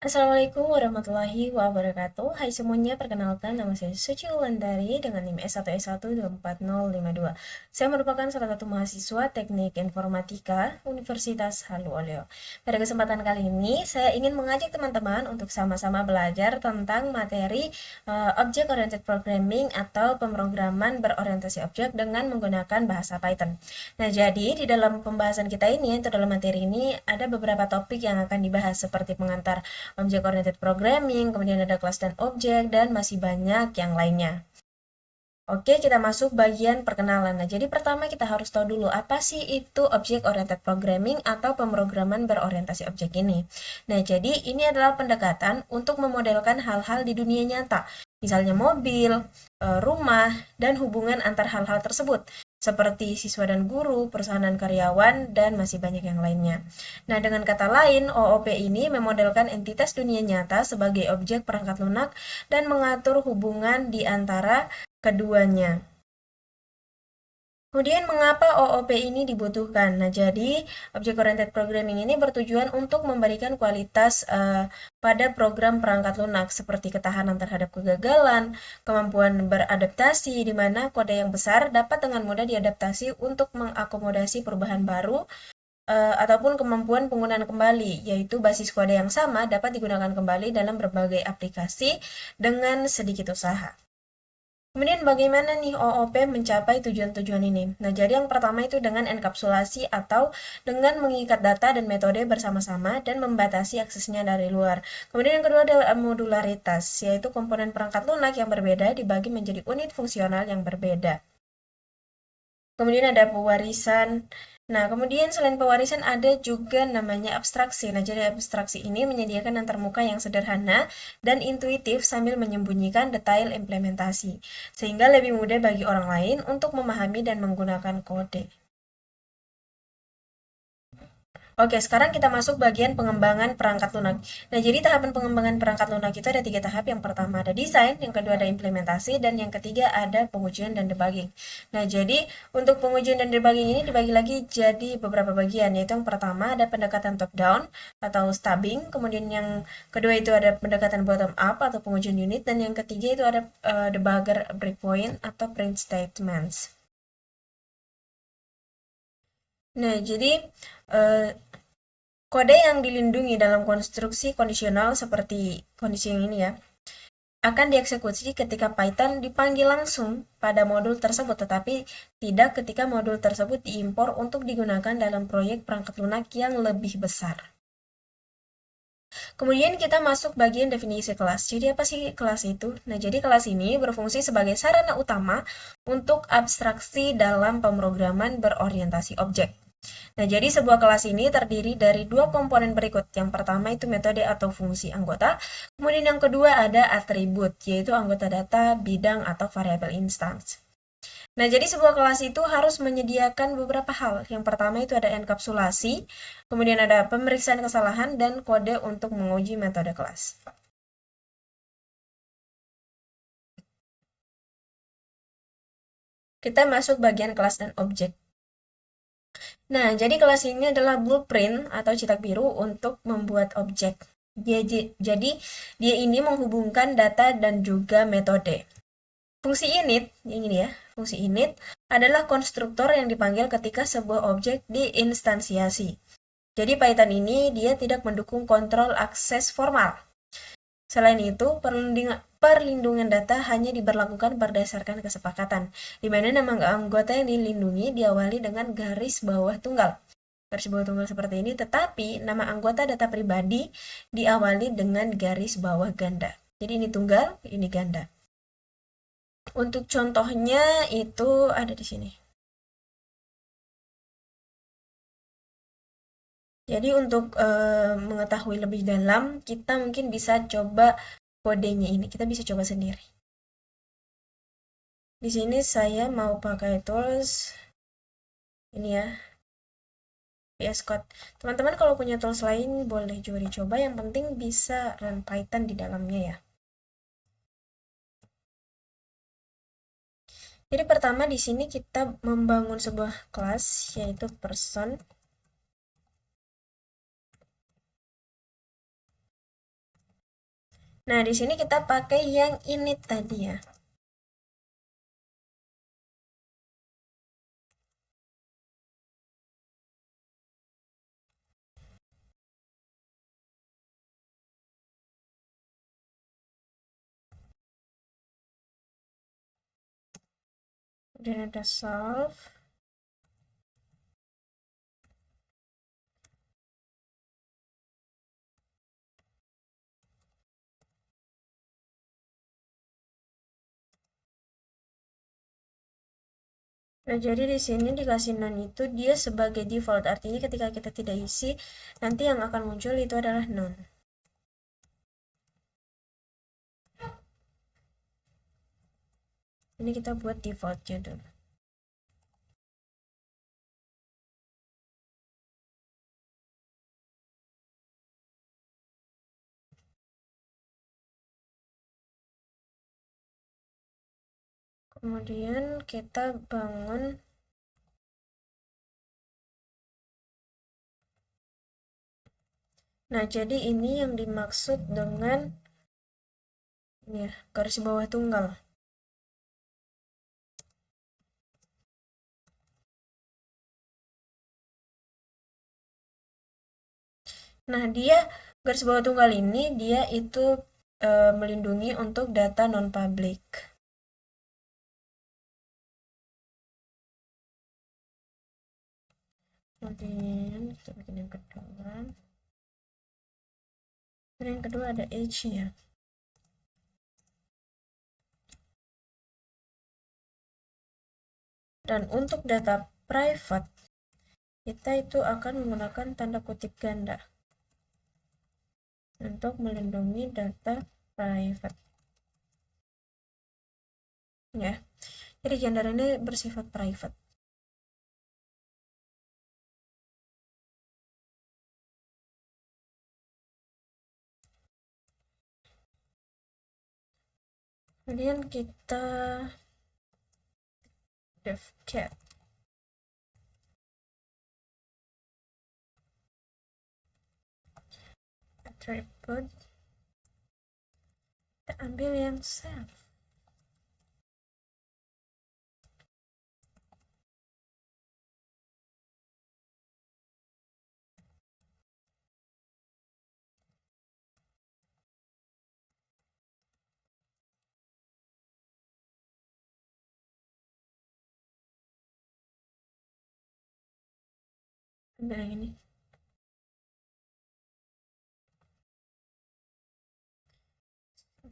Assalamualaikum warahmatullahi wabarakatuh. Hai semuanya, perkenalkan nama saya Suci Wulandari dengan NIM S1S12402. Saya merupakan salah satu mahasiswa Teknik Informatika Universitas Halu Oleo. Pada kesempatan kali ini, saya ingin mengajak teman-teman untuk sama-sama belajar tentang materi Object Oriented Programming atau pemrograman berorientasi objek dengan menggunakan bahasa Python. Nah, jadi di dalam pembahasan kita ini, atau dalam materi ini, ada beberapa topik yang akan dibahas seperti pengantar Object Oriented Programming, kemudian ada kelas dan objek, dan masih banyak yang lainnya. Oke, kita masuk bagian perkenalan. Nah, jadi pertama kita harus tahu dulu apa sih itu Object Oriented Programming atau pemrograman berorientasi objek ini. Nah, jadi ini adalah pendekatan untuk memodelkan hal-hal di dunia nyata, misalnya mobil, rumah, dan hubungan antar hal-hal tersebut, seperti siswa dan guru, perusahaan dan karyawan, dan masih banyak yang lainnya. Nah, dengan kata lain, OOP ini memodelkan entitas dunia nyata sebagai objek perangkat lunak dan mengatur hubungan di antara keduanya. Kemudian mengapa OOP ini dibutuhkan? Nah, jadi Object Oriented Programming ini bertujuan untuk memberikan kualitas pada program perangkat lunak seperti ketahanan terhadap kegagalan, kemampuan beradaptasi di mana kode yang besar dapat dengan mudah diadaptasi untuk mengakomodasi perubahan baru ataupun kemampuan penggunaan kembali, yaitu basis kode yang sama dapat digunakan kembali dalam berbagai aplikasi dengan sedikit usaha. Kemudian bagaimana nih OOP mencapai tujuan-tujuan ini? Nah, jadi yang pertama itu dengan enkapsulasi atau dengan mengikat data dan metode bersama-sama dan membatasi aksesnya dari luar. Kemudian yang kedua adalah modularitas, yaitu komponen perangkat lunak yang berbeda dibagi menjadi unit fungsional yang berbeda. Kemudian ada pewarisan. Nah, kemudian selain pewarisan ada juga namanya abstraksi. Nah, jadi abstraksi ini menyediakan antarmuka yang sederhana dan intuitif sambil menyembunyikan detail implementasi, sehingga lebih mudah bagi orang lain untuk memahami dan menggunakan kode. Oke, sekarang kita masuk bagian pengembangan perangkat lunak. Nah, jadi tahapan pengembangan perangkat lunak itu ada tiga tahap. Yang pertama ada desain, yang kedua ada implementasi, dan yang ketiga ada pengujian dan debugging. Nah, jadi untuk pengujian dan debugging ini dibagi lagi jadi beberapa bagian, yaitu yang pertama ada pendekatan top down atau stubbing, kemudian yang kedua itu ada pendekatan bottom up atau pengujian unit, dan yang ketiga itu ada debugger breakpoint atau print statements. Nah, jadi uh, kode yang dilindungi dalam konstruksi kondisional seperti kondisi yang ini ya, akan dieksekusi ketika Python dipanggil langsung pada modul tersebut, tetapi tidak ketika modul tersebut diimpor untuk digunakan dalam proyek perangkat lunak yang lebih besar. Kemudian kita masuk bagian definisi kelas. Jadi apa sih kelas itu? Nah, jadi kelas ini berfungsi sebagai sarana utama untuk abstraksi dalam pemrograman berorientasi objek. Nah, jadi sebuah kelas ini terdiri dari dua komponen berikut. Yang pertama itu metode atau fungsi anggota. Kemudian yang kedua ada atribut, yaitu anggota data, bidang, atau variabel instance. Nah, jadi sebuah kelas itu harus menyediakan beberapa hal. Yang pertama itu ada enkapsulasi, kemudian ada pemeriksaan kesalahan, dan kode untuk menguji metode kelas. Kita masuk bagian kelas dan objek. Nah, jadi kelas ini adalah blueprint atau cetak biru untuk membuat objek. Jadi, dia ini menghubungkan data dan juga metode. Fungsi init, yang ini ya, fungsi init adalah konstruktor yang dipanggil ketika sebuah objek diinstansiasi. Jadi Python ini dia tidak mendukung kontrol akses formal. Selain itu, perlindungan data hanya diberlakukan berdasarkan kesepakatan, di mana nama anggota yang dilindungi diawali dengan garis bawah tunggal. Garis bawah tunggal seperti ini, tetapi nama anggota data pribadi diawali dengan garis bawah ganda. Jadi ini tunggal, ini ganda. Untuk contohnya itu ada di sini. Jadi untuk mengetahui lebih dalam, kita mungkin bisa coba kodenya ini. Kita bisa coba sendiri. Di sini saya mau pakai tools ini ya, VS Code. Teman-teman kalau punya tools lain boleh juga dicoba. Yang penting bisa run Python di dalamnya ya. Jadi pertama di sini kita membangun sebuah kelas yaitu person. Nah, di sini kita pakai yang init tadi ya. Kemudian ada solve. Nah, jadi di sini dikasih none itu dia sebagai default. Artinya ketika kita tidak isi, nanti yang akan muncul itu adalah none. Ini kita buat defaultnya dulu. Kemudian kita bangun. Nah, jadi ini yang dimaksud dengan ya, garis bawah tunggal. Nah, dia garis bawah tunggal ini dia itu melindungi untuk data non-public. Kemudian kita bikin yang kedua. Dan yang kedua ada age ya. Dan untuk data private, kita itu akan menggunakan tanda kutip ganda untuk melindungi data private. Ya, jadi gender ini bersifat private. Kemudian kita def cat attribute, kita ambil yang self. Ambil yang ini.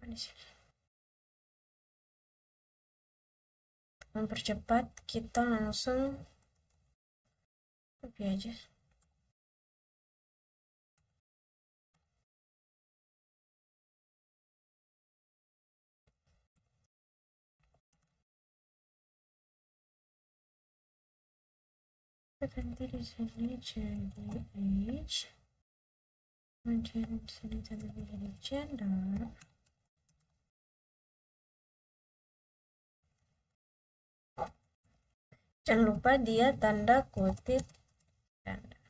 Di sini. Mempercepat, kita langsung copy aja. Nanti di sini jadi age, kemudian di sini jadi gender. Jangan lupa dia tanda kutip ganda.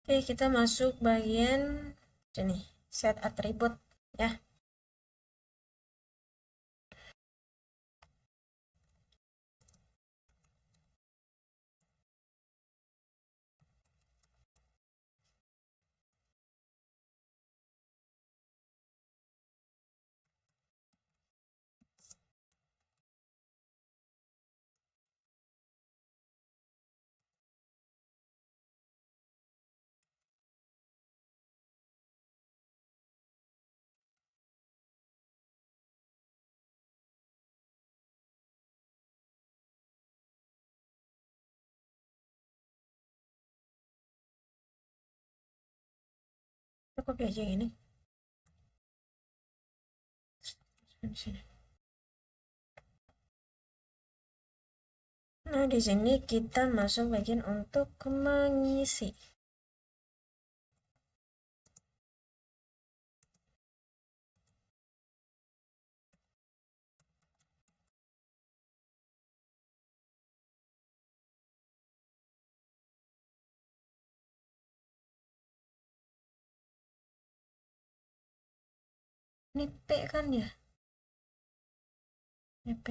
Oke, kita masuk bagian sini, set atribut ya. Kita copy aja yang ini. Di sini. Nah, di sini kita masuk bagian untuk mengisi. Ini P kan ya? Ini P.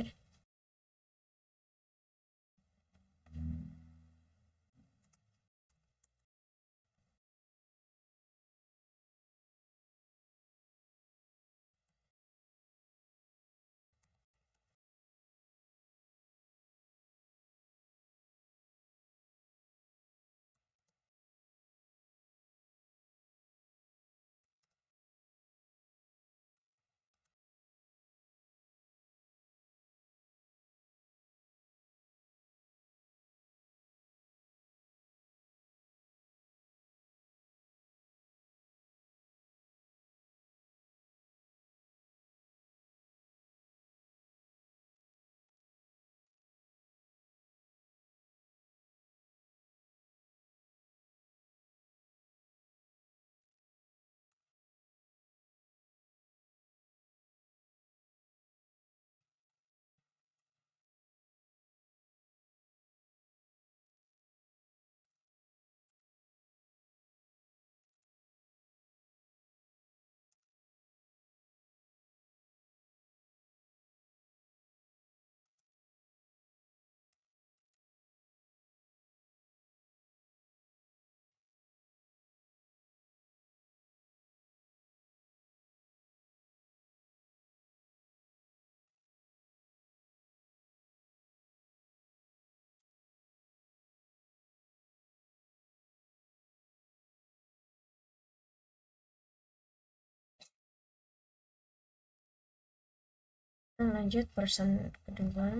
Lanjut person kedua.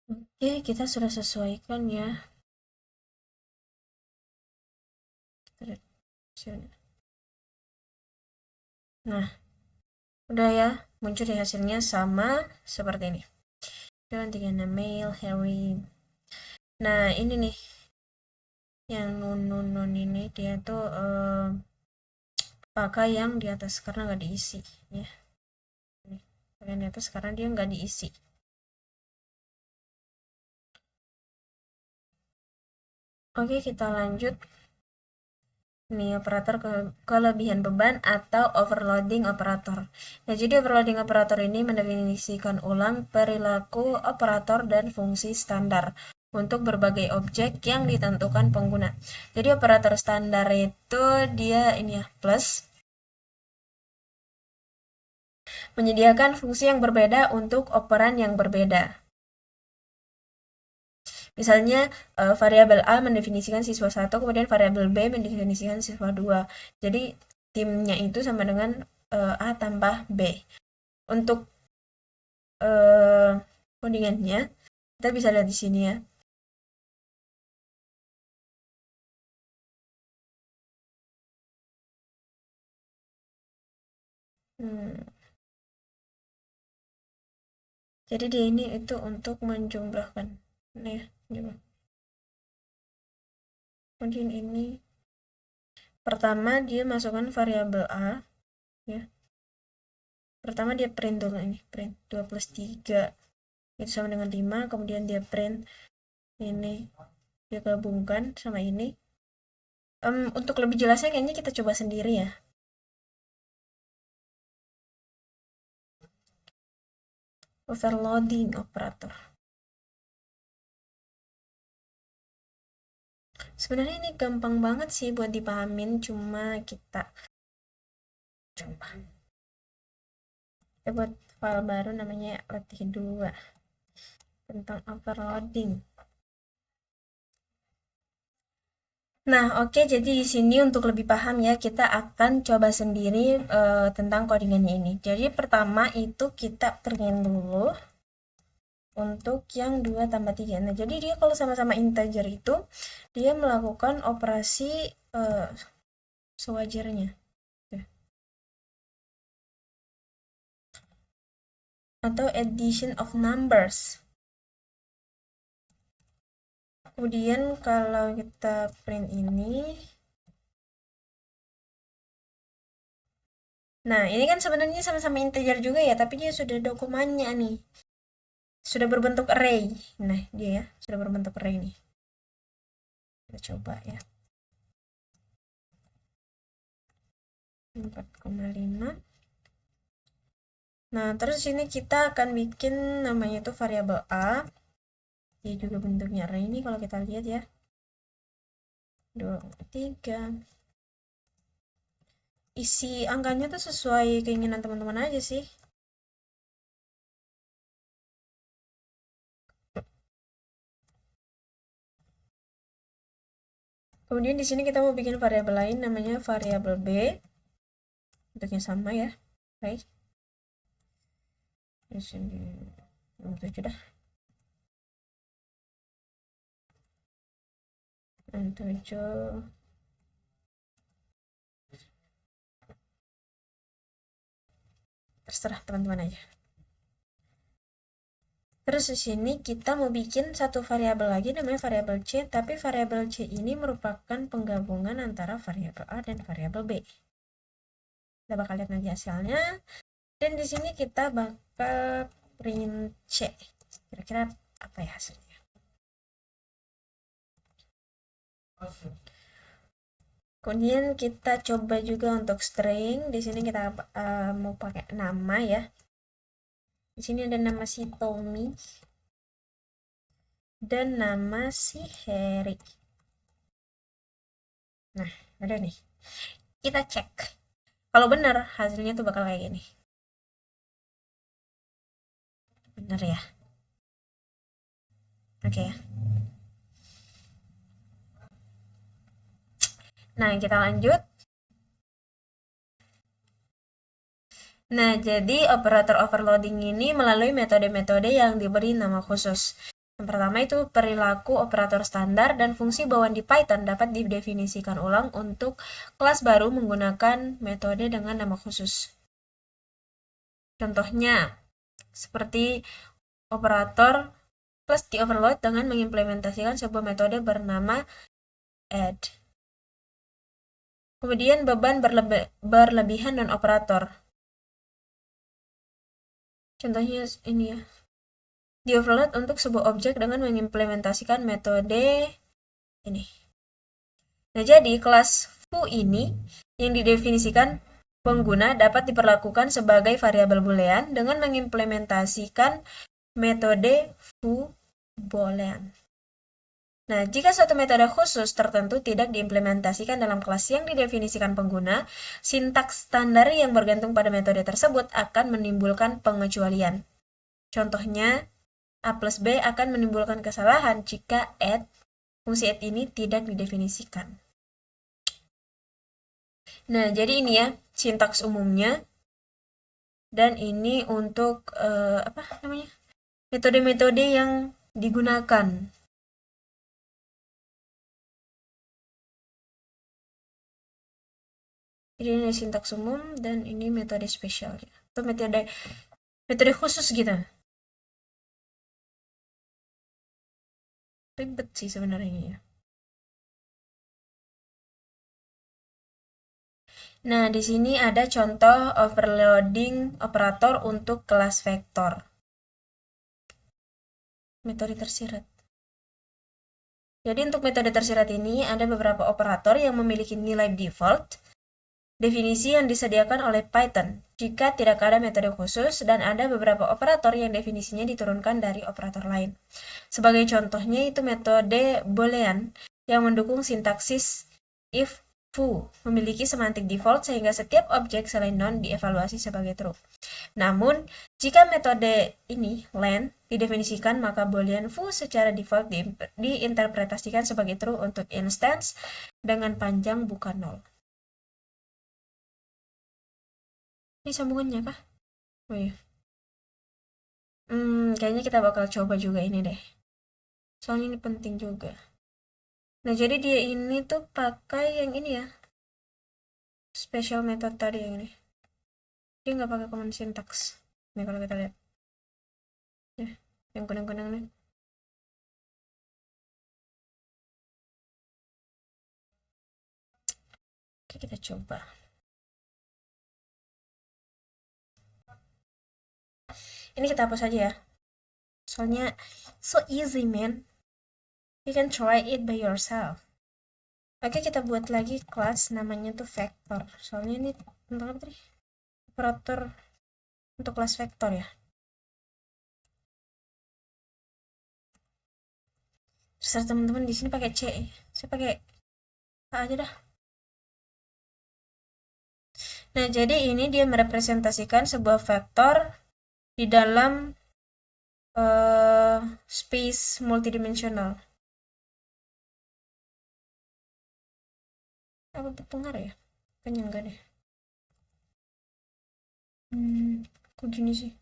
Oke, kita sudah sesuaikan ya. Nah, udah ya, muncul di hasilnya sama seperti ini. Dan 36 mail, Harry. Nah, ini nih, yang nun ini dia tuh pakai yang di atas karena nggak diisi ya. Nih, pakai yang di atas karena dia nggak diisi. Oke, kita lanjut. Ini operator kelebihan beban atau overloading operator. Nah, jadi overloading operator ini mendefinisikan ulang perilaku operator dan fungsi standar untuk berbagai objek yang ditentukan pengguna. Jadi operator standar itu dia ini ya, plus menyediakan fungsi yang berbeda untuk operan yang berbeda. Misalnya variabel A mendefinisikan siswa 1, kemudian variabel B mendefinisikan siswa 2. Jadi timnya itu sama dengan A tambah B. Untuk codingannya kita bisa lihat di sini ya. Jadi dia ini itu untuk menjumlahkan. Nah ya, jumlah. Kemudian ini pertama dia masukkan variabel A ya. Pertama dia print dulu, ini print 2 plus 3 itu sama dengan 5, kemudian dia print ini, dia gabungkan sama ini. Untuk lebih jelasnya kayaknya kita coba sendiri ya. Overloading operator. Sebenarnya ini gampang banget sih buat dipahamin, cuma kita coba. Kita buat file baru namanya latih 2 tentang overloading. Nah, oke, jadi di sini untuk lebih paham ya, kita akan coba sendiri tentang codingannya ini. Jadi pertama itu kita print dulu untuk yang 2 tambah 3. Nah, jadi dia kalau sama-sama integer itu, dia melakukan operasi sewajarnya. Atau addition of numbers. Kemudian kalau kita print ini, nah ini kan sebenarnya sama-sama integer juga ya, tapi dia sudah dokumennya nih, sudah berbentuk array. Nah dia ya sudah berbentuk array nih. Kita coba ya, 4,5. Nah terus sini kita akan bikin namanya itu variabel A, dia juga bentuknya array ini kalau kita lihat ya, 2, 3. Isi angkanya tuh sesuai keinginan teman-teman aja sih. Kemudian di sini kita mau bikin variabel lain namanya variabel B. Bentuknya sama ya. Baik. Di sini 7 dah. 7. Terserah teman-teman aja. Terus di sini kita mau bikin satu variabel lagi namanya variabel C, tapi variabel C ini merupakan penggabungan antara variabel A dan variabel B. Kita bakal lihat nanti hasilnya. Dan di sini kita bakal print C. Kira-kira apa ya hasilnya? Kemudian kita coba juga untuk string. Di sini kita mau pakai nama ya. Di sini ada nama si Tommy dan nama si Harry. Nah, ada nih. Kita cek. Kalau benar, hasilnya tuh bakal kayak gini. Benar ya? Oke ya. Nah, kita lanjut. Nah, jadi operator overloading ini melalui metode-metode yang diberi nama khusus. Yang pertama itu perilaku operator standar dan fungsi bawaan di Python dapat didefinisikan ulang untuk kelas baru menggunakan metode dengan nama khusus. Contohnya, seperti operator plus di overload dengan mengimplementasikan sebuah metode bernama add. Kemudian beban berlebihan dan operator. Contohnya ini ya. Di overload untuk sebuah objek dengan mengimplementasikan metode ini. Nah, jadi kelas foo ini yang didefinisikan pengguna dapat diperlakukan sebagai variabel boolean dengan mengimplementasikan metode foo boolean. Nah, jika suatu metode khusus tertentu tidak diimplementasikan dalam kelas yang didefinisikan pengguna, sintaks standar yang bergantung pada metode tersebut akan menimbulkan pengecualian. Contohnya, A plus B akan menimbulkan kesalahan jika add, fungsi add ini tidak didefinisikan. Nah, jadi ini ya sintaks umumnya. Dan ini untuk apa namanya? Metode-metode yang digunakan. Jadi ini sintaks umum dan ini metode spesial atau metode khusus gitu. Ribet sih sebenarnya ya. Nah, di sini ada contoh overloading operator untuk kelas vektor. Metode tersirat. Jadi untuk metode tersirat ini ada beberapa operator yang memiliki nilai default, definisi yang disediakan oleh Python jika tidak ada metode khusus, dan ada beberapa operator yang definisinya diturunkan dari operator lain. Sebagai contohnya itu metode Boolean yang mendukung sintaksis if foo, memiliki semantik default sehingga setiap objek selain none dievaluasi sebagai true. Namun, jika metode ini len didefinisikan, maka boolean foo secara default diinterpretasikan sebagai true untuk instance dengan panjang bukan 0. Ini sambungannya kah? Oh iya. Kayaknya kita bakal coba juga ini deh. Soalnya ini penting juga. Nah, jadi dia ini tuh pakai yang ini ya. Special method tadi yang ini. Dia nggak pakai command syntax. Nih kalau kita lihat. Ya, yang kunang-kunang nih. Oke, kita coba. Ini kita hapus aja ya. Soalnya so easy, man. You can try it by yourself. Oke, kita buat lagi kelas namanya tuh vector. Soalnya ini tentang apa tadi? Operator untuk kelas vektor ya. Terserah teman-teman di sini pakai C. Saya pakai A aja dah. Nah, jadi ini dia merepresentasikan sebuah vektor di dalam space multidimensional. Apa berpengaruh ya? Kayaknya enggak deh. Kok gini sih?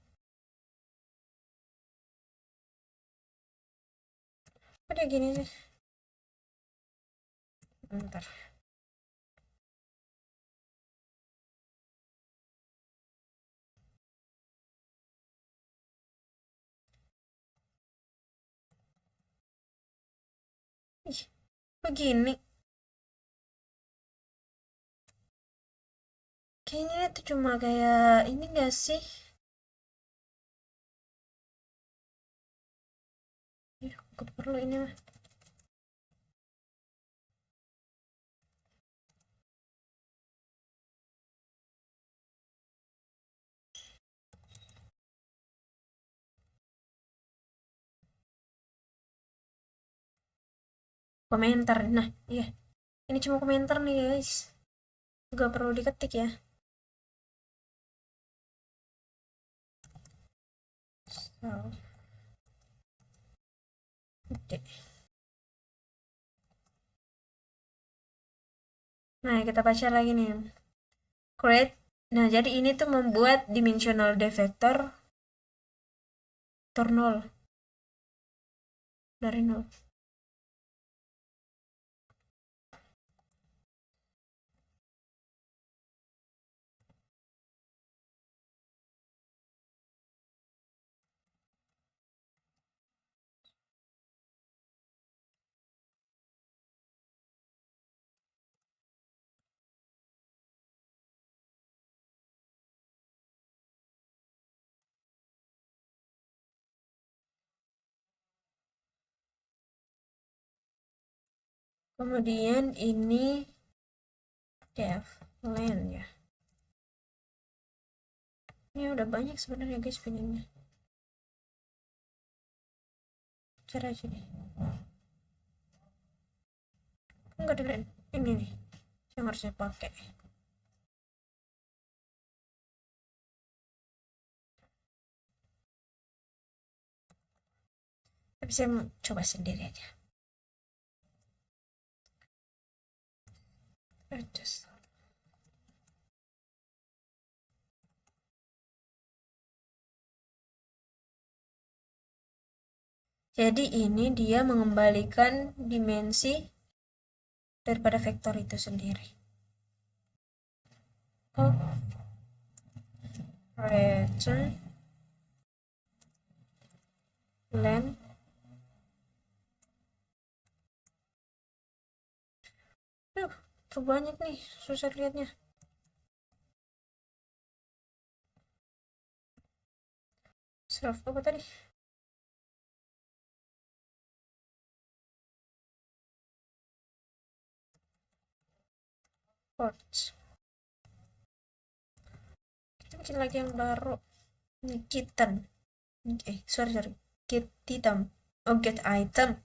Kok dia gini sih? Bentar. Ih, kok gini? Kayaknya itu cuma kayak ini gak sih? Aku perlu ini mah. Komentar. Nah, iya. Ini cuma komentar nih, guys. Gak perlu diketik ya. So, oke. Nah, kita baca lagi nih. Create. Nah, jadi ini tuh membuat dimensional D vector 0 dari 0. Kemudian ini def len ya. Ini udah banyak sebenarnya guys pinginnya. Cara aja nih. Enggak ada ini nih yang harusnya pakai. Tapi saya mau coba sendiri aja. Adjust. Jadi ini dia mengembalikan dimensi daripada vektor itu sendiri. return len. Terbanyak nih, susah lihatnya. Self apa tadi? Ports. Kita bikin lagi yang baru. Ini kitten. Sorry. Get item. Oh, get item.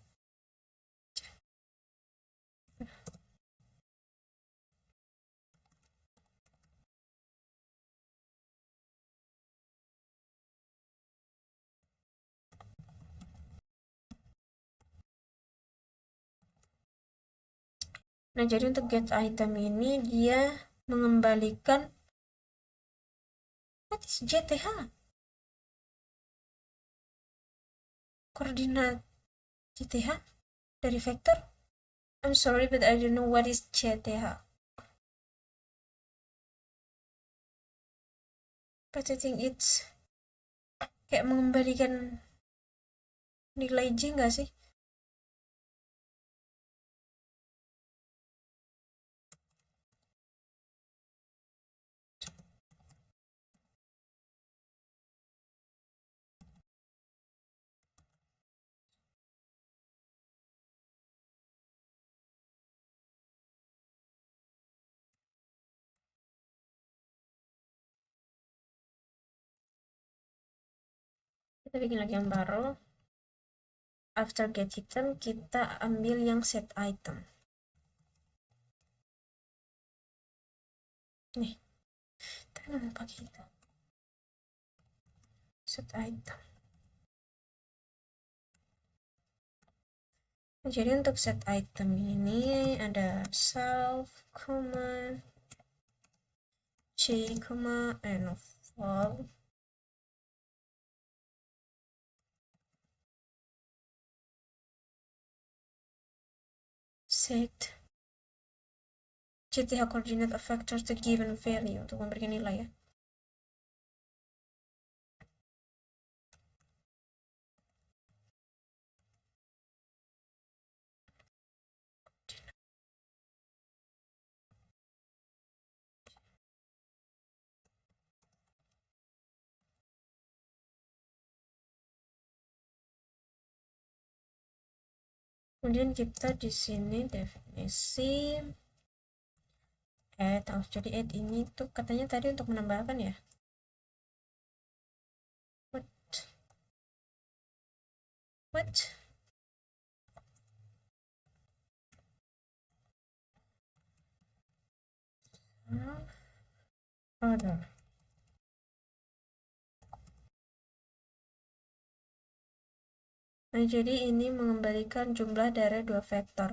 Nah, jadi untuk get item ini dia mengembalikan what is JTH? Koordinat JTH dari vektor? I'm sorry, but I don't know what is JTH. But I think it's kayak mengembalikan nilai J nggak sih? Kita bikin lagi yang baru. After get item, kita ambil yang set item. Nih, kita mau pakai itu. Set item. Nah, jadi untuk set item ini ada self, j, and vol. Set JTH coordinate of vectors to given value untuk memberikan nilai ya. Kemudian kita di sini definisi add. Jadi add ini tuh katanya tadi untuk menambahkan ya. What? Order. Nah, jadi ini mengembalikan jumlah dari dua vektor.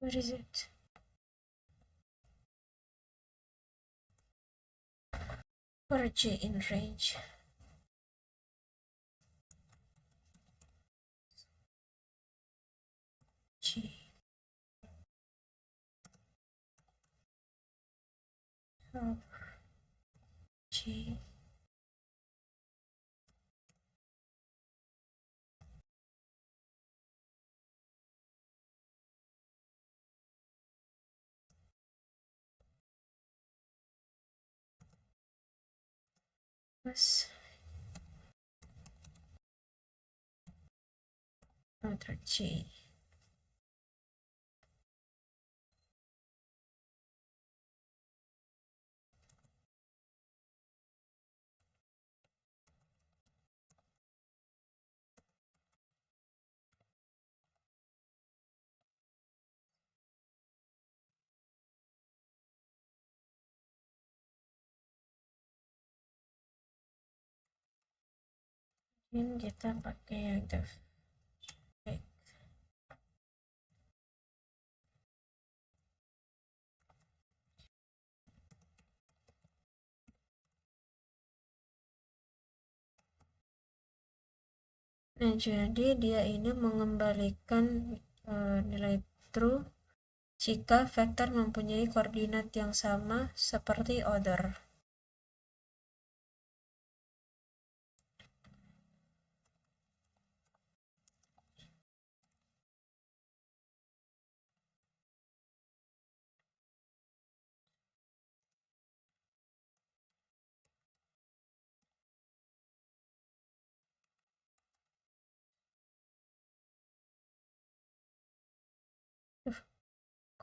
What is it? For J in range. G. G. Plus another G. Ini kita pakai yang def. Nah, jadi dia ini mengembalikan nilai true jika vektor mempunyai koordinat yang sama seperti order.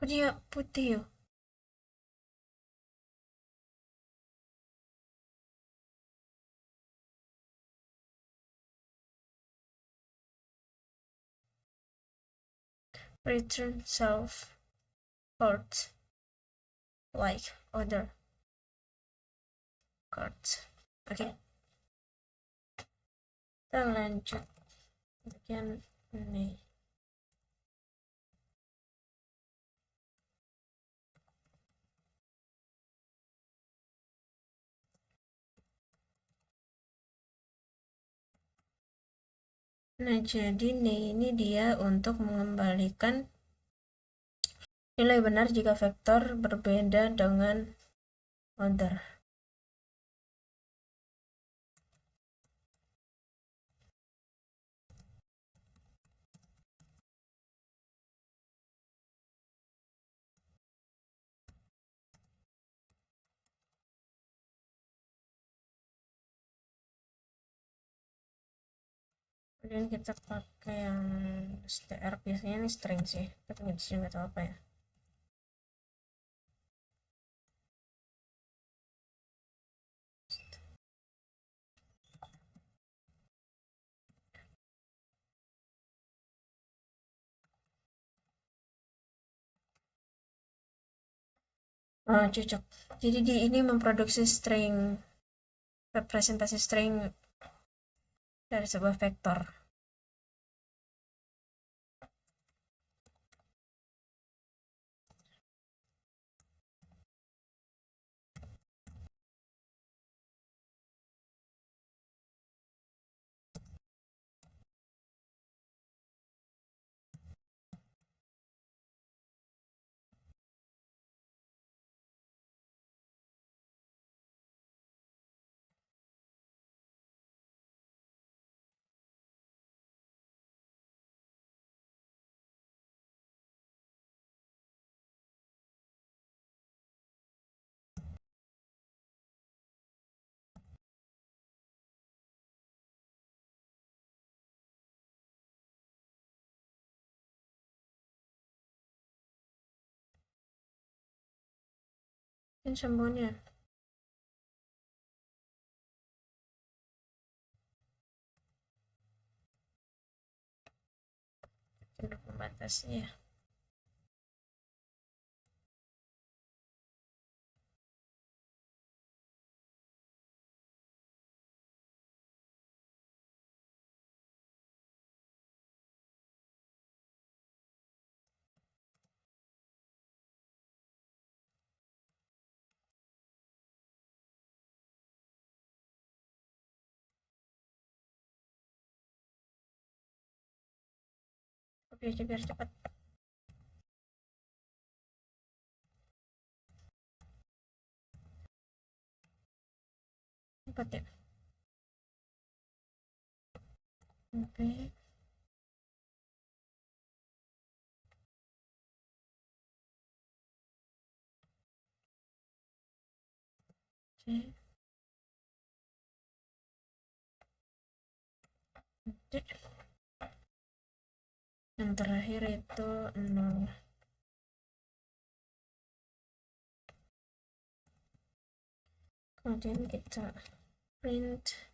Kok dia putih ya? Return self cards like other cards. Oke. Kita lanjut bagian ini. Nah, jadi ini dia untuk mengembalikan nilai benar jika vektor berbeda dengan order. Kemudian kita pakai yang str, biasanya ini string sih, tapi nggak tahu apa ya. Cocok. Jadi di ini memproduksi string, representasi string dari sebuah vektor. Ini sembuhnya. Untuk membatasinya. copy aja biar cepat. Cepat ya. Oke. Oke. Yang terakhir itu 0. Kemudian kita print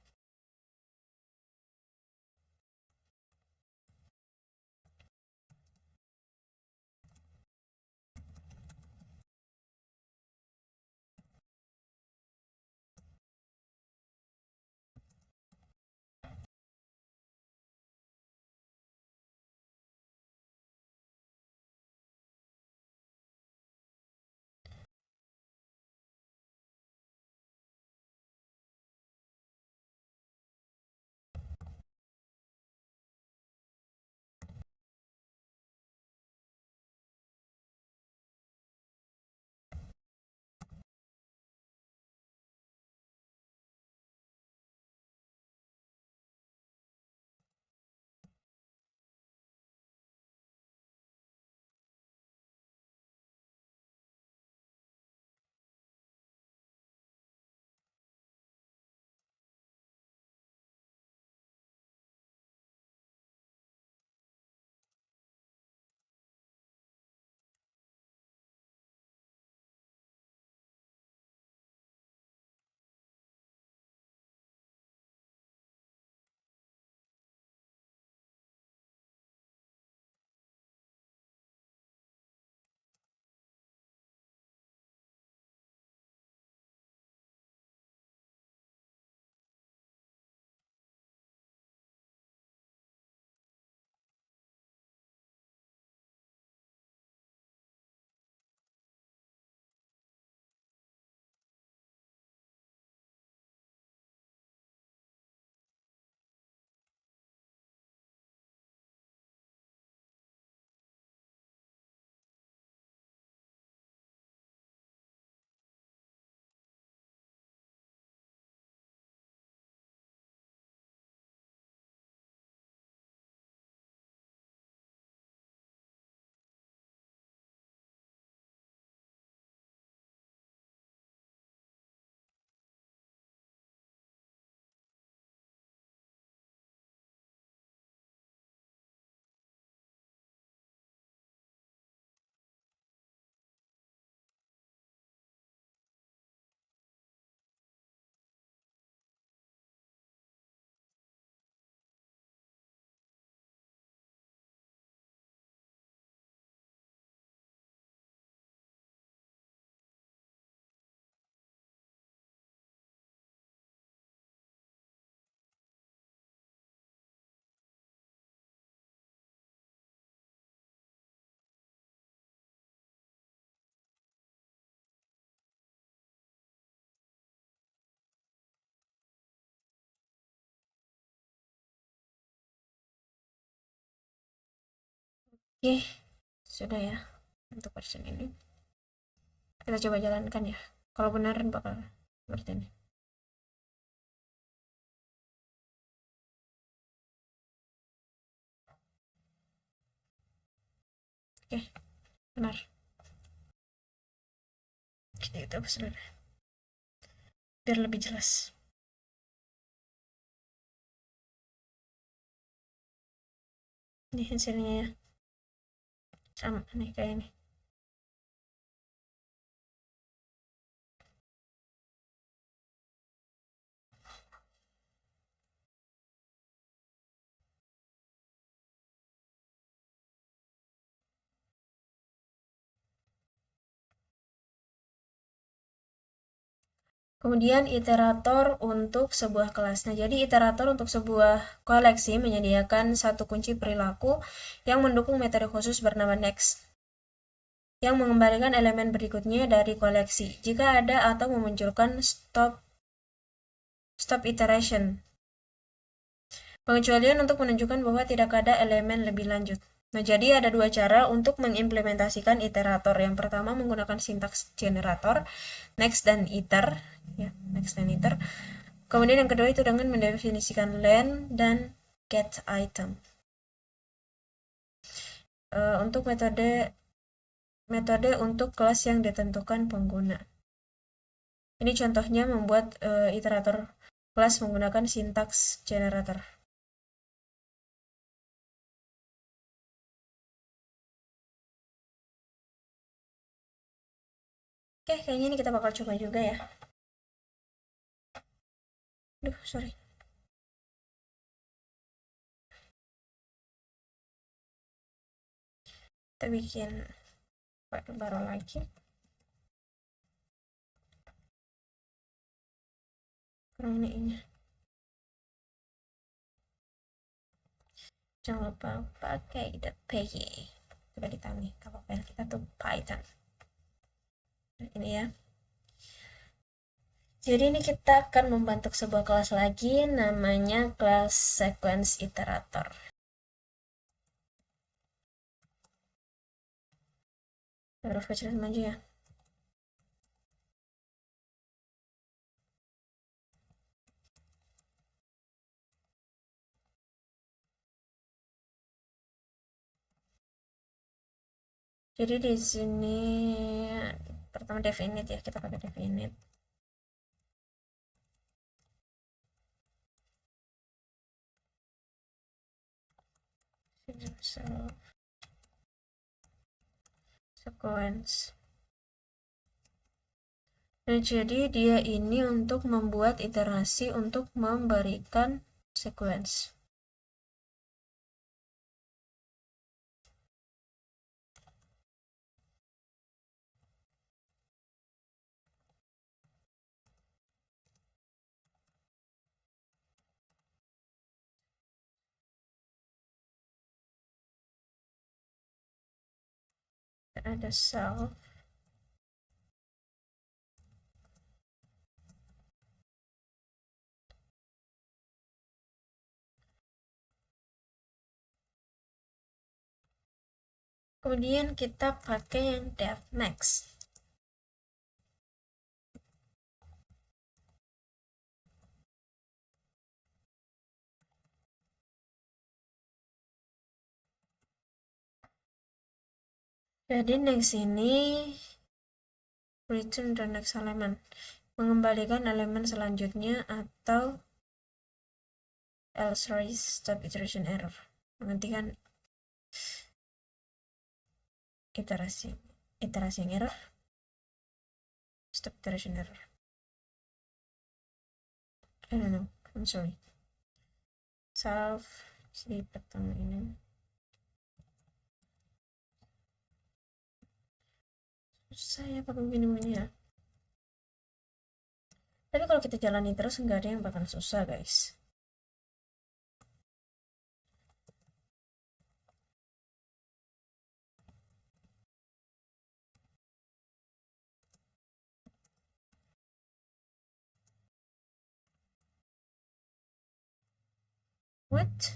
Oke, sudah ya untuk version ini. Kita coba jalankan ya. Kalau benar bakal seperti ini. Oke, benar. Kita itu apa saudara? Biar lebih jelas. Ini hasilnya ya. Sama nih kayak ini. Kemudian iterator untuk sebuah kelas. Nah, jadi iterator untuk sebuah koleksi menyediakan satu kunci perilaku yang mendukung metode khusus bernama next, yang mengembalikan elemen berikutnya dari koleksi jika ada atau memunculkan stop iteration. Pengecualian untuk menunjukkan bahwa tidak ada elemen lebih lanjut. Nah, jadi ada dua cara untuk mengimplementasikan iterator. Yang pertama menggunakan sintaks generator, next dan iter, ya, next dan iter. Kemudian yang kedua itu dengan mendefinisikan len dan get item. Untuk metode untuk kelas yang ditentukan pengguna. Ini contohnya membuat iterator kelas menggunakan sintaks generator. Oke, kayaknya ini kita bakal coba juga ya. Duh, sorry. Kita bikin baru lagi. Kurang ini. Jangan lupa pakai .py. Coba ditambah kalau file kita tuh Python. Ini ya. Jadi ini kita akan membentuk sebuah kelas lagi, namanya kelas sequence iterator. Huruf kecil maju ya. Jadi di sini pertama definite ya, kita pakai definite. Sequence. Nah, jadi dia ini untuk membuat iterasi untuk memberikan sequence. Ada self. Kemudian kita pakai yang def next. Jadi next ini return the next element, mengembalikan elemen selanjutnya, atau else raise stop iteration error, menghentikan iterasi yang error, stop iteration error. I don't know, I'm sorry. Self si pertama ini susah ya pakai begini ya. Tapi kalau kita jalani terus nggak ada yang bakal susah guys. What?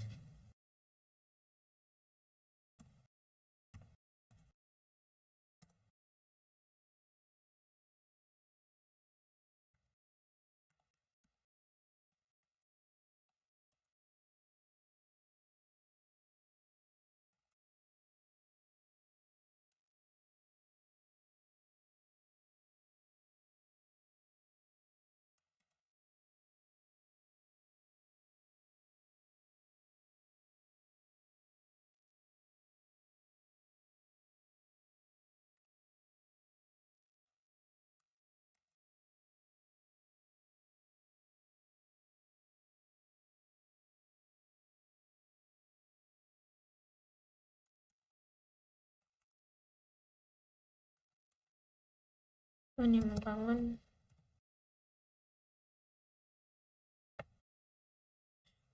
Ini membangun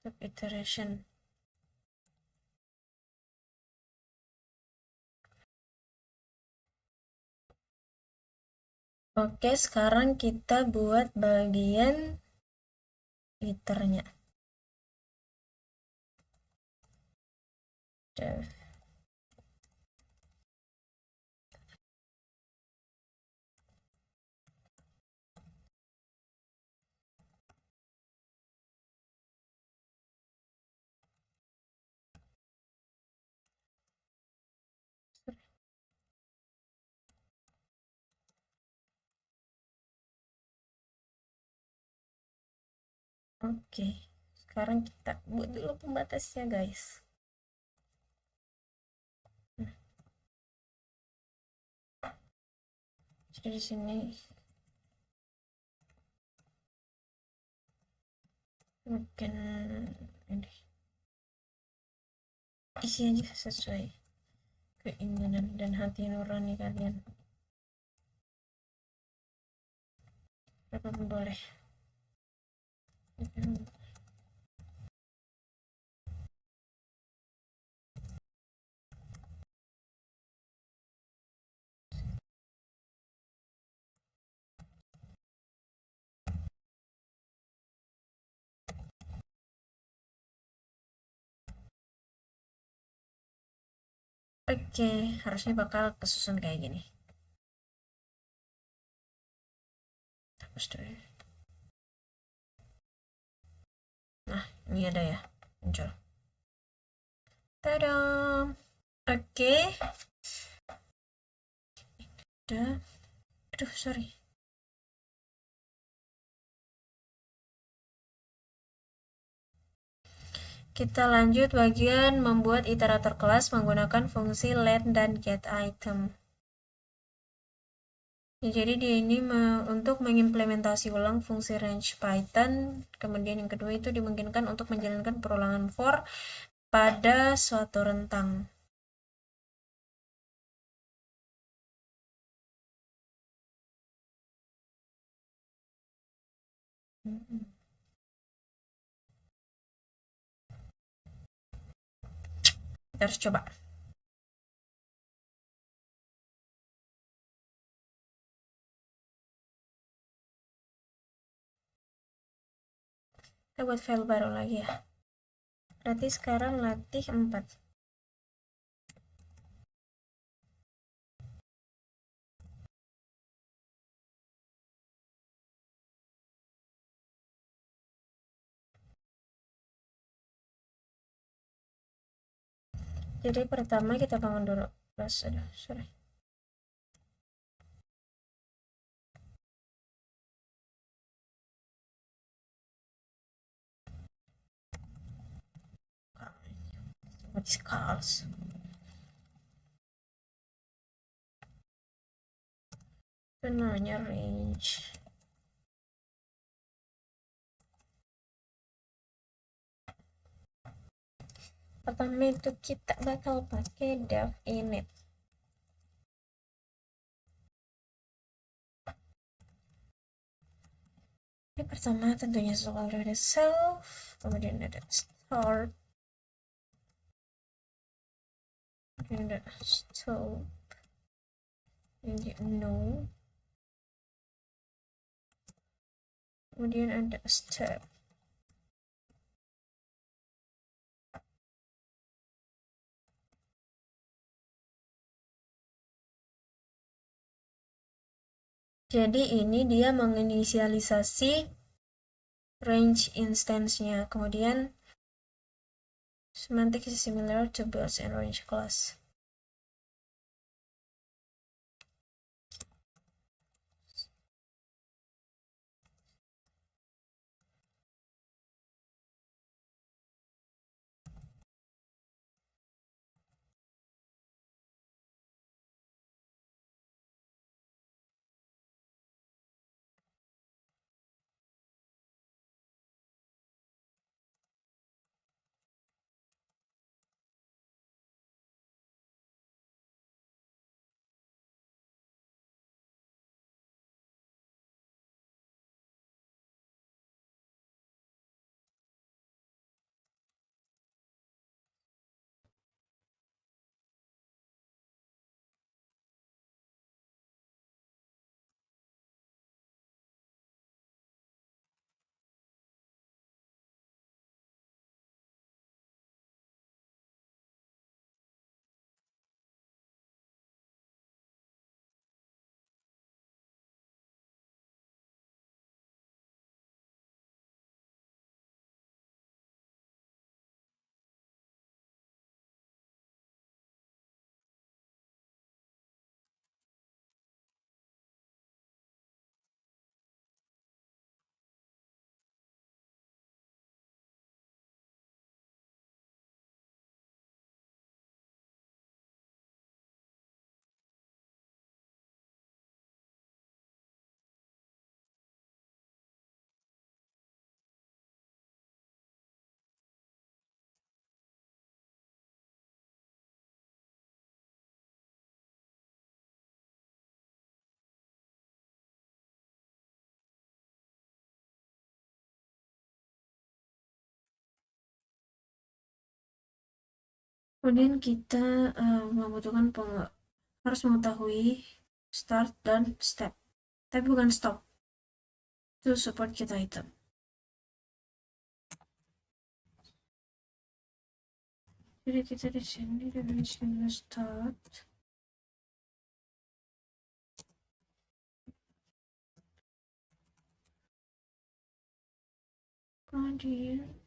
step iteration. Oke, sekarang kita buat bagian iternya. Oke, sekarang kita buat dulu pembatasnya guys. Nah, jadi di sini mungkin ini isi aja sesuai keinginan dan hati nurani kalian. Apapun boleh. Oke, harusnya bakal kesusun kayak gini. Hapus dulu. Nah, ini ada ya, muncul. Tada! Oke. Udah. Aduh, sorry. Kita lanjut bagian membuat iterator kelas menggunakan fungsi let dan get item. Ya, jadi dia ini untuk mengimplementasi ulang fungsi range Python. Kemudian yang kedua itu dimungkinkan untuk menjalankan perulangan for pada suatu rentang. Kita harus coba. Kita buat file baru lagi ya. Berarti sekarang latih 4. Jadi pertama kita bangun dulu plus, aduh sorry, what is calls, itu namanya range. Pertama itu kita bakal pakai dev init. Ini pertama tentunya soal dari self, kemudian ada start, kemudian ada stop, jadi no, kemudian ada step. Jadi ini dia menginisialisasi range instance-nya. Kemudian semantic is similar to builds and range class. Kemudian kita membutuhkan harus mengetahui start dan step, tapi bukan stop. Itu support kita item. Jadi kita di sini dengan start. Kemudian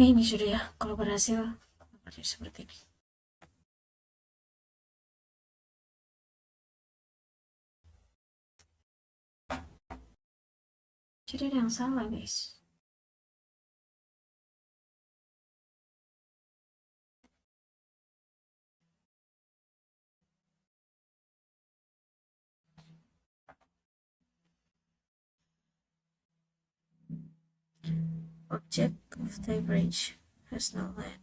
Ini sudah ya, kalau berhasil seperti ini. Jadi ada yang salah guys. Object of the bridge has no land.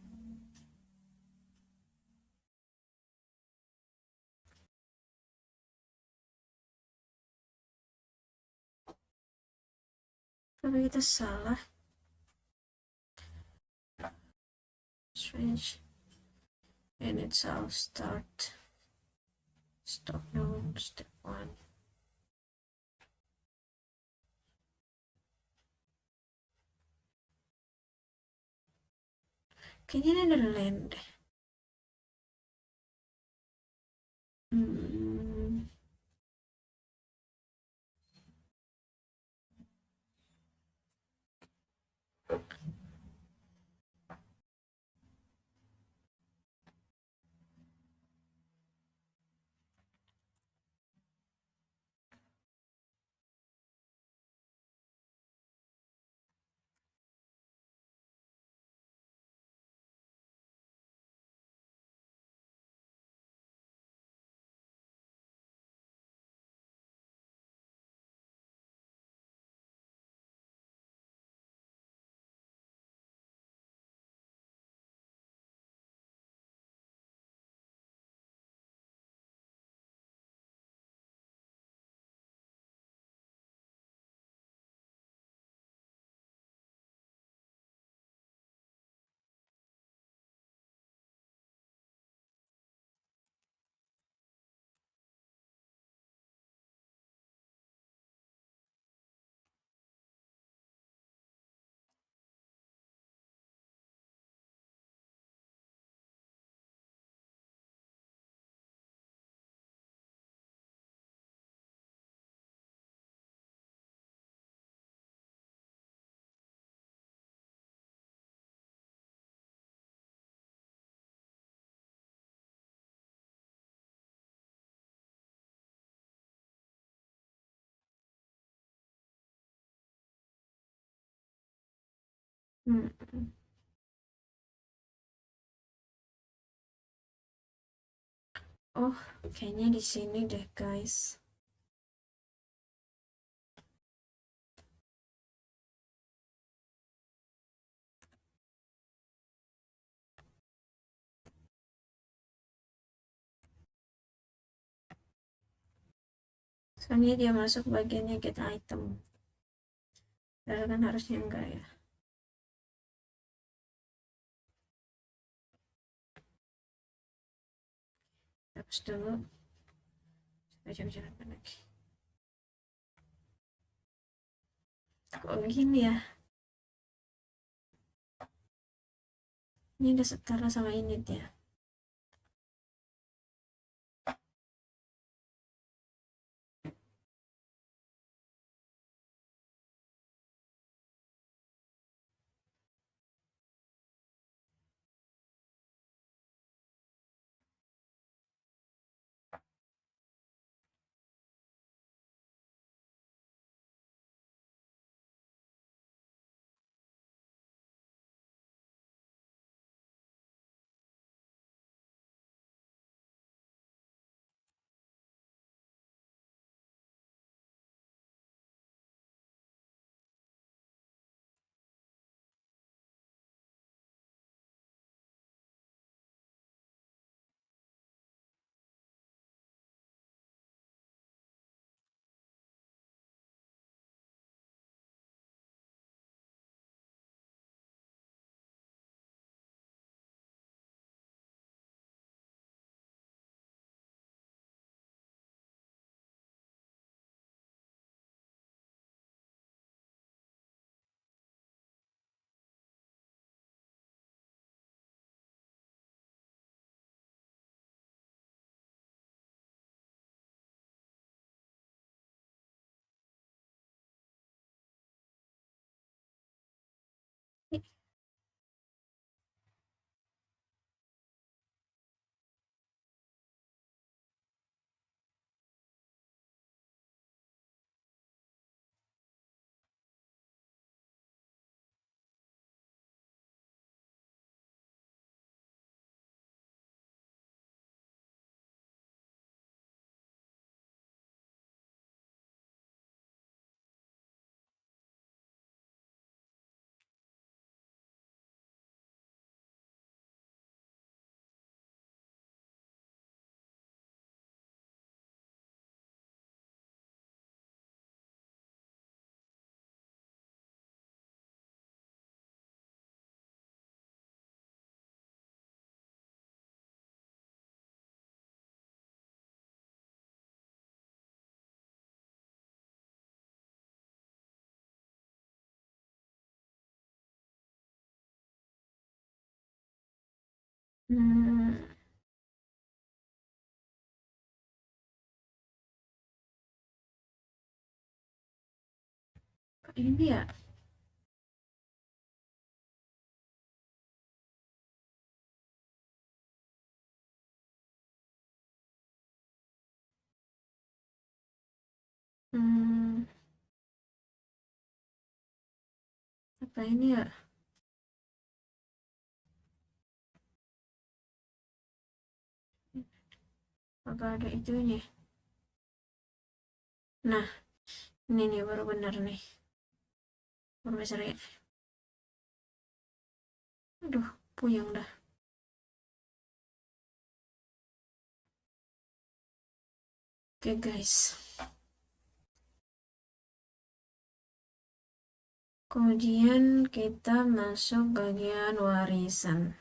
Tapi kita salah. Strange. And it's all start. Stop no step one. Kayaknya ini ada land deh. Oh, kayaknya di sini deh, guys. Soalnya dia masuk bagiannya get item. Padahal kan harusnya enggak ya. Hapus dulu. Supaya jalan lagi. Kok begini ya? Ini udah setara sama ini dia. Hmm, ini ya. Hmm, apa ini ya? Agak ada itunya. Nah, ini nih baru benar nih. Baru bisa lihat. Aduh, puyeng dah. Oke guys. Kemudian kita masuk bagian warisan.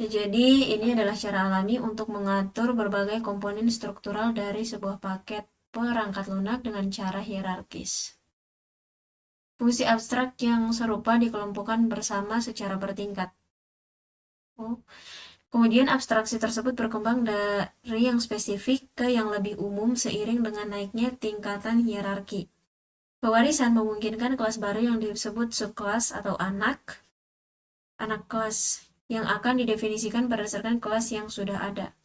Ya, jadi ini adalah cara alami untuk mengatur berbagai komponen struktural dari sebuah paket perangkat lunak dengan cara hierarkis. Fungsi abstrak yang serupa dikelompokkan bersama secara bertingkat. Oh. Kemudian abstraksi tersebut berkembang dari yang spesifik ke yang lebih umum seiring dengan naiknya tingkatan hierarki. Pewarisan memungkinkan kelas baru yang disebut subkelas atau anak kelas yang akan didefinisikan berdasarkan kelas yang sudah ada.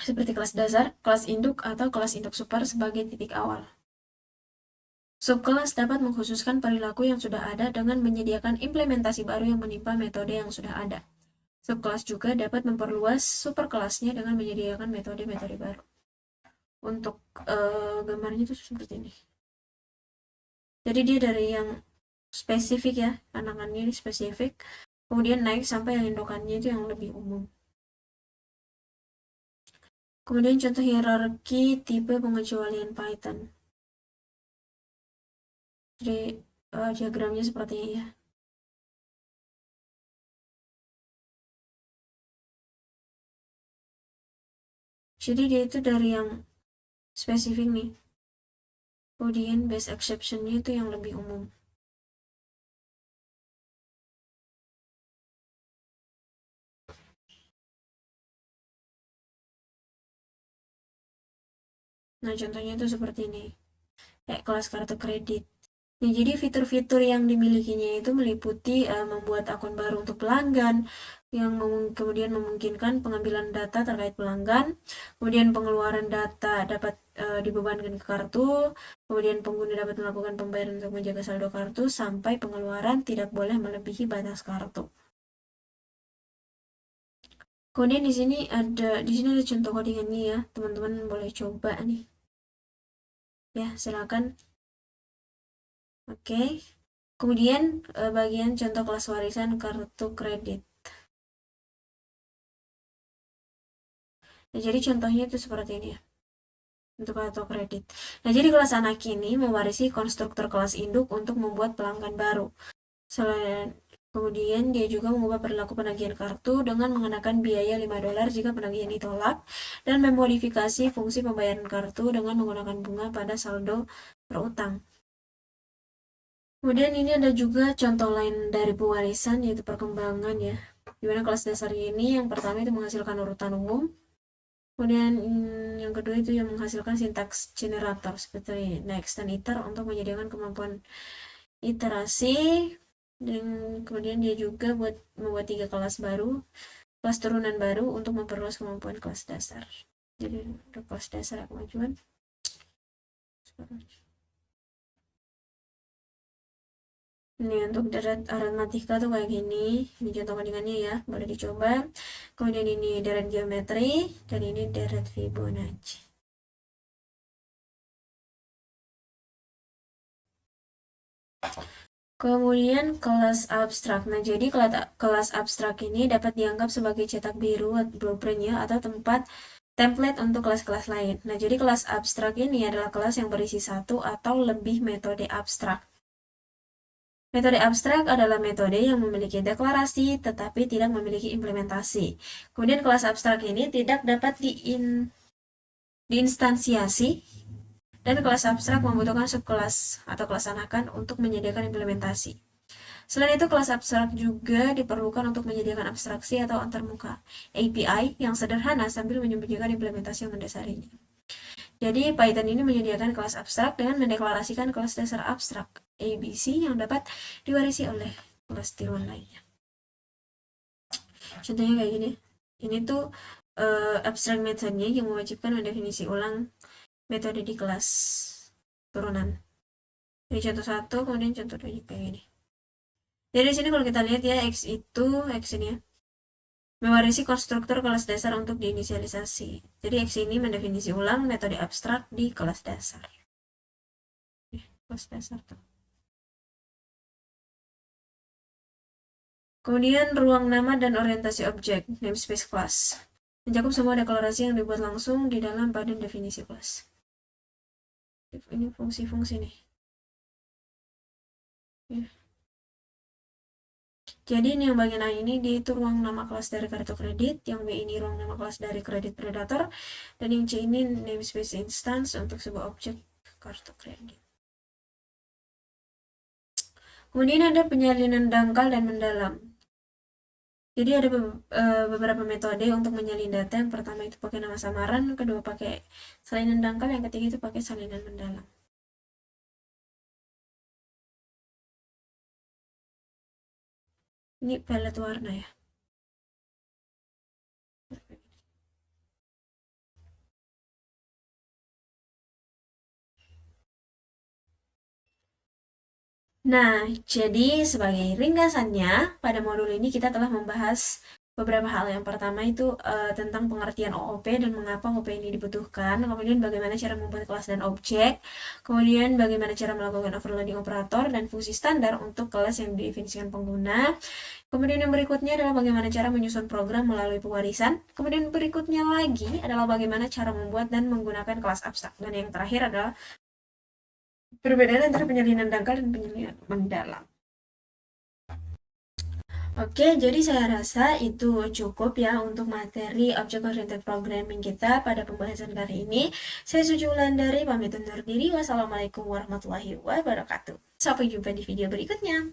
Seperti kelas dasar, kelas induk, atau kelas induk super sebagai titik awal. Subkelas dapat mengkhususkan perilaku yang sudah ada dengan menyediakan implementasi baru yang menimpa metode yang sudah ada. Subkelas juga dapat memperluas superkelasnya dengan menyediakan metode-metode baru. Untuk gambarnya itu seperti ini. Jadi dia dari yang spesifik ya, anakannya ini spesifik, kemudian naik sampai yang indukannya itu yang lebih umum. Kemudian contoh hierarki tipe pengecualian Python. Jadi diagramnya seperti ini ya. Jadi dia itu dari yang spesifik nih. Kemudian base exception-nya itu yang lebih umum. Nah, contohnya itu seperti ini. Kayak kelas kartu kredit. Nah, jadi fitur-fitur yang dimilikinya itu meliputi membuat akun baru untuk pelanggan, yang kemudian memungkinkan pengambilan data terkait pelanggan, kemudian pengeluaran data dapat dibebankan ke kartu, kemudian pengguna dapat melakukan pembayaran untuk menjaga saldo kartu, sampai pengeluaran tidak boleh melebihi batas kartu. Kemudian di sini ada contoh codingannya ya, teman-teman boleh coba nih. Ya, silakan. Oke. Kemudian bagian contoh kelas warisan kartu kredit. Nah, jadi contohnya itu seperti ini ya, untuk kartu kredit. Nah, jadi kelas anak ini mewarisi konstruktor kelas induk untuk membuat pelanggan baru. Selain kemudian dia juga mengubah perilaku penagihan kartu dengan mengenakan biaya $5 jika penagihan ditolak dan memodifikasi fungsi pembayaran kartu dengan menggunakan bunga pada saldo berutang. Kemudian ini ada juga contoh lain dari pewarisan yaitu perkembangan ya. Di mana kelas dasarnya ini yang pertama itu menghasilkan urutan umum. Kemudian yang kedua itu yang menghasilkan sintaks generator seperti next dan iter untuk menyediakan kemampuan iterasi. Dan kemudian dia juga membuat 3 kelas baru, kelas turunan baru untuk memperluas kemampuan kelas dasar. Jadi untuk kelas dasar kemajuan. Ini untuk deret aritmatika tuh kayak gini. Ini contoh codingannya ya, boleh dicoba. Kemudian ini deret geometri dan ini deret Fibonacci. Kemudian kelas abstrak. Nah, jadi kelas abstrak ini dapat dianggap sebagai cetak biru blueprint ya, atau template untuk kelas-kelas lain. Nah, jadi kelas abstrak ini adalah kelas yang berisi satu atau lebih metode abstrak. Metode abstrak adalah metode yang memiliki deklarasi tetapi tidak memiliki implementasi. Kemudian kelas abstrak ini tidak dapat diinstansiasi dan kelas abstrak membutuhkan subkelas atau kelas anakan untuk menyediakan implementasi. Selain itu, kelas abstrak juga diperlukan untuk menyediakan abstraksi atau antarmuka API yang sederhana sambil menyembunyikan implementasi yang mendasarinya. Jadi, Python ini menyediakan kelas abstrak dengan mendeklarasikan kelas dasar abstrak ABC yang dapat diwarisi oleh kelas tiruan lainnya. Contohnya kayak gini. Ini tuh abstract methodnya yang mewajibkan mendefinisi ulang metode di kelas turunan. Jadi contoh 1, kemudian contoh 2 kayak gini. Jadi di sini kalau kita lihat ya, X ini ya, mewarisi konstruktor kelas dasar untuk diinisialisasi. Jadi X ini mendefinisi ulang metode abstrak di kelas dasar. Kelas dasar tuh. Kemudian ruang nama dan orientasi objek, namespace class, mencakup semua deklarasi yang dibuat langsung di dalam badan definisi kelas. Ini fungsi-fungsi nih. Ya. Jadi ini yang bagian A ini dia itu ruang nama kelas dari kartu kredit, yang B ini ruang nama kelas dari kredit predator, dan yang C ini namespace instance untuk sebuah objek kartu kredit. Kemudian ada penyalinan dangkal dan mendalam. Jadi ada beberapa metode untuk menyalin data. Yang pertama itu pakai nama samaran, kedua pakai salinan dangkal, yang ketiga itu pakai salinan mendalam. Ini palette warna ya. Nah, jadi sebagai ringkasannya, pada modul ini kita telah membahas beberapa hal. Yang pertama itu tentang pengertian OOP dan mengapa OOP ini dibutuhkan. Kemudian bagaimana cara membuat kelas dan objek. Kemudian bagaimana cara melakukan overloading operator dan fungsi standar untuk kelas yang didefinisikan pengguna. Kemudian yang berikutnya adalah bagaimana cara menyusun program melalui pewarisan. Kemudian berikutnya lagi adalah bagaimana cara membuat dan menggunakan kelas abstrak. Dan yang terakhir adalah perbedaan antara penyalinan dangkal dan penyalinan mendalam. Oke, jadi saya rasa itu cukup ya untuk materi Object Oriented Programming kita pada pembahasan kali ini. Saya Suci Wulandari, pamit undur diri. Wassalamualaikum warahmatullahi wabarakatuh. Sampai jumpa di video berikutnya.